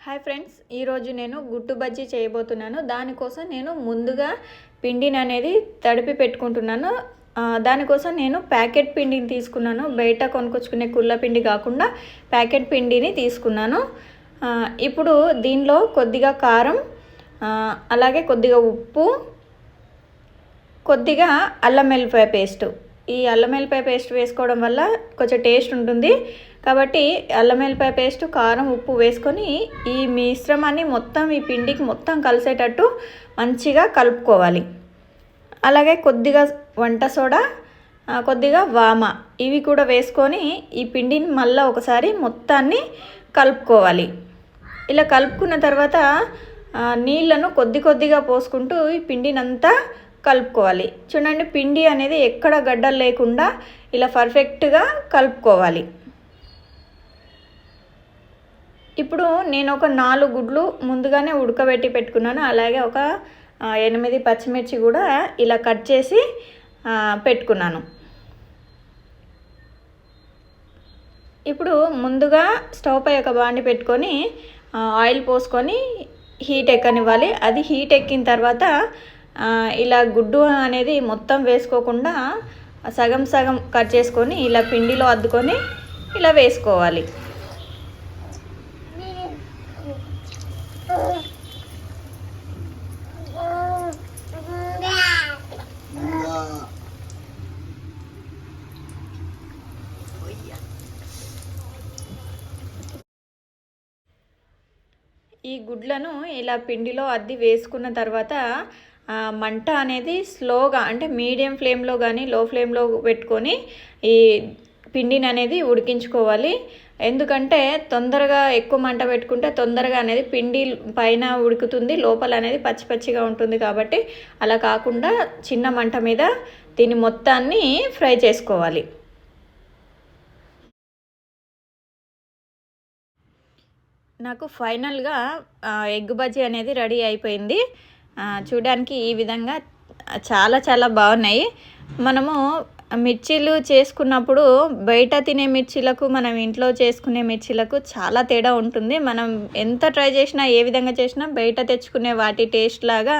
Hi friends, ఈరోజు నేను గుట్టు బజ్జీ చేయబోతున్నాను. దానికోసం నేను ముందుగా పిండిని అనేది తడిపి పెట్టుకుంటున్నాను. దానికోసం నేను ప్యాకెట్ పిండిని తీసుకున్నాను. బయట కొనుక్కొచ్చుకునే కుళ్ళ పిండి కాకుండా ప్యాకెట్ పిండిని తీసుకున్నాను. ఇప్పుడు దీనిలో కొద్దిగా కారం, అలాగే కొద్దిగా ఉప్పు, కొద్దిగా అల్లం వెల్లిపాయ పేస్ట్. ఈ అల్లం వెల్లిపాయ పేస్ట్ వేసుకోవడం వల్ల కొంచెం టేస్ట్ ఉంటుంది కాబట్టి అల్లం వెల్లిపాయ పేస్ట్, కారం, ఉప్పు వేసుకొని ఈ మిశ్రమాన్ని మొత్తం ఈ పిండికి మొత్తం కలిసేటట్టు మంచిగా కలుపుకోవాలి. అలాగే కొద్దిగా వంట సోడా, కొద్దిగా వామ ఇవి కూడా వేసుకొని ఈ పిండిని మళ్ళీ ఒకసారి మొత్తాన్ని కలుపుకోవాలి. ఇలా కలుపుకున్న తర్వాత నీళ్ళను కొద్దిగా పోసుకుంటూ ఈ పిండిని అంతా కలుపుకోవాలి. చూడండి, పిండి అనేది ఎక్కడ గడ్డలు లేకుండా ఇలా పర్ఫెక్ట్గా కలుపుకోవాలి. ఇప్పుడు నేను ఒక 4 గుడ్లు ముందుగానే ఉడకబెట్టి పెట్టుకున్నాను. అలాగే ఒక 8 పచ్చిమిర్చి కూడా ఇలా కట్ చేసి పెట్టుకున్నాను. ఇప్పుడు ముందుగా స్టవ్ పై ఒక బాండి పెట్టుకొని ఆయిల్ పోసుకొని హీట్ ఎక్కనివ్వాలి. అది హీట్ ఎక్కిన తర్వాత ఇలా గుడ్డు అనేది మొత్తం వేసుకోకుండా సగం సగం కట్ చేసుకొని ఇలా పిండిలో అద్దుకొని ఇలా వేసుకోవాలి. ఈ గుడ్లను ఇలా పిండిలో అద్ది వేసుకున్న తర్వాత మంట అనేది స్లోగా, అంటే మీడియం ఫ్లేమ్లో కానీ లో ఫ్లేమ్లో పెట్టుకొని ఈ పిండిని అనేది ఉడికించుకోవాలి. ఎందుకంటే తొందరగా ఎక్కువ మంట పెట్టుకుంటే తొందరగా అనేది పిండి పైన ఉడుకుతుంది, లోపల అనేది పచ్చి పచ్చిగా ఉంటుంది. కాబట్టి అలా కాకుండా చిన్న మంట మీద దీన్ని మొత్తాన్ని ఫ్రై చేసుకోవాలి. నాకు ఫైనల్గా ఎగ్ బజ్జీ అనేది రెడీ అయిపోయింది. చూడడానికి ఈ విధంగా చాలా బాగున్నాయి. మనము మిర్చీలు చేసుకున్నప్పుడు బయట తినే మిర్చీలకు మనం ఇంట్లో చేసుకునే మిర్చీలకు చాలా తేడా ఉంటుంది. మనం ఎంత ట్రై చేసినా, ఏ విధంగా చేసినా బయట తెచ్చుకునే వాటి టేస్ట్ లాగా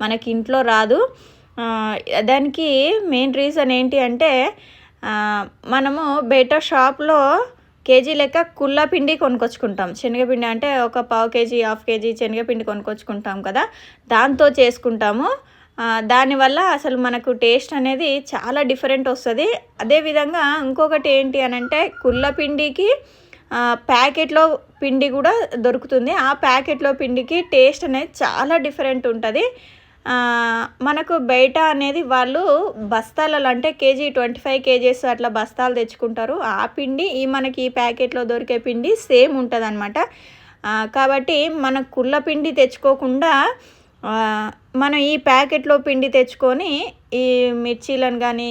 మనకి ఇంట్లో రాదు. దానికి మెయిన్ రీజన్ ఏంటి అంటే మనము బయట షాప్లో కేజీ లెక్క కుళ్ళ పిండి కొనుక్కొచ్చుకుంటాం. శనగపిండి అంటే ఒక 1/2 కేజీ 1/2 కేజీ శనగపిండి కొనుక్కొచ్చుకుంటాం కదా, దాంతో చేసుకుంటాము. దానివల్ల అసలు మనకు టేస్ట్ అనేది చాలా డిఫరెంట్ వస్తుంది. అదేవిధంగా ఇంకొకటి ఏంటి అని అంటే కుళ్ళ పిండికి ప్యాకెట్లో పిండి కూడా దొరుకుతుంది. ఆ ప్యాకెట్లో పిండికి టేస్ట్ అనేది చాలా డిఫరెంట్ ఉంటుంది. మనకు బయట అనేది వాళ్ళు బస్తాలలో, అంటే కేజీ 25 కేజీస్ అట్లా బస్తాలు తెచ్చుకుంటారు. ఆ పిండి మనకి ఈ ప్యాకెట్లో దొరికే పిండి సేమ్ ఉంటుంది అన్నమాట. కాబట్టి మన కుళ్ళ పిండి తెచ్చుకోకుండా మనం ఈ ప్యాకెట్లో పిండి తెచ్చుకొని ఈ మిర్చీలను కానీ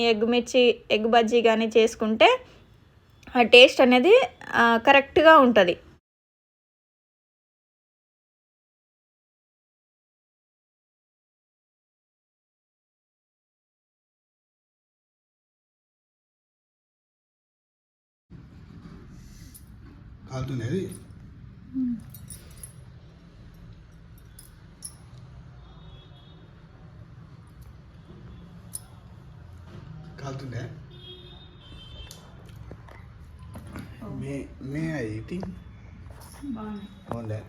ఎగ్ బజ్జీ కానీ చేసుకుంటే ఆ టేస్ట్ అనేది కరెక్ట్గా ఉంటుంది. కాలుతున్నది కాలుతుండే మే ఎయిటింగ్ బాగుండే.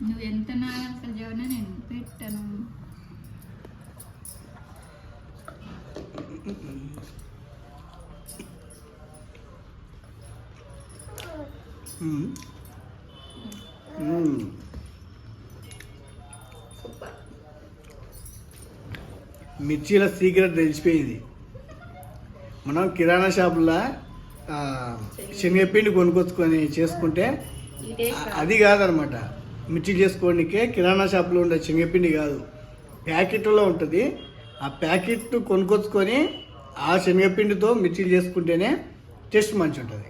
నువ్వు ఎంత అసలు జవన నేను పెట్టాను. మిర్చీల సీక్రెట్ తెలిసిపోయింది. మనం కిరాణా షాపులో శనగపిండి కొనుక్కొచ్చుకొని చేసుకుంటే అది కాదనమాట. మిర్చి చేసుకోవడానికే కిరాణా షాపులో ఉండే శనగపిండి కాదు, ప్యాకెట్లో ఉంటుంది. ఆ ప్యాకెట్ కొనుక్కొచ్చుకొని ఆ శనగపిండితో మిర్చీలు చేసుకుంటేనే టేస్ట్ మంచిగా ఉంటుంది.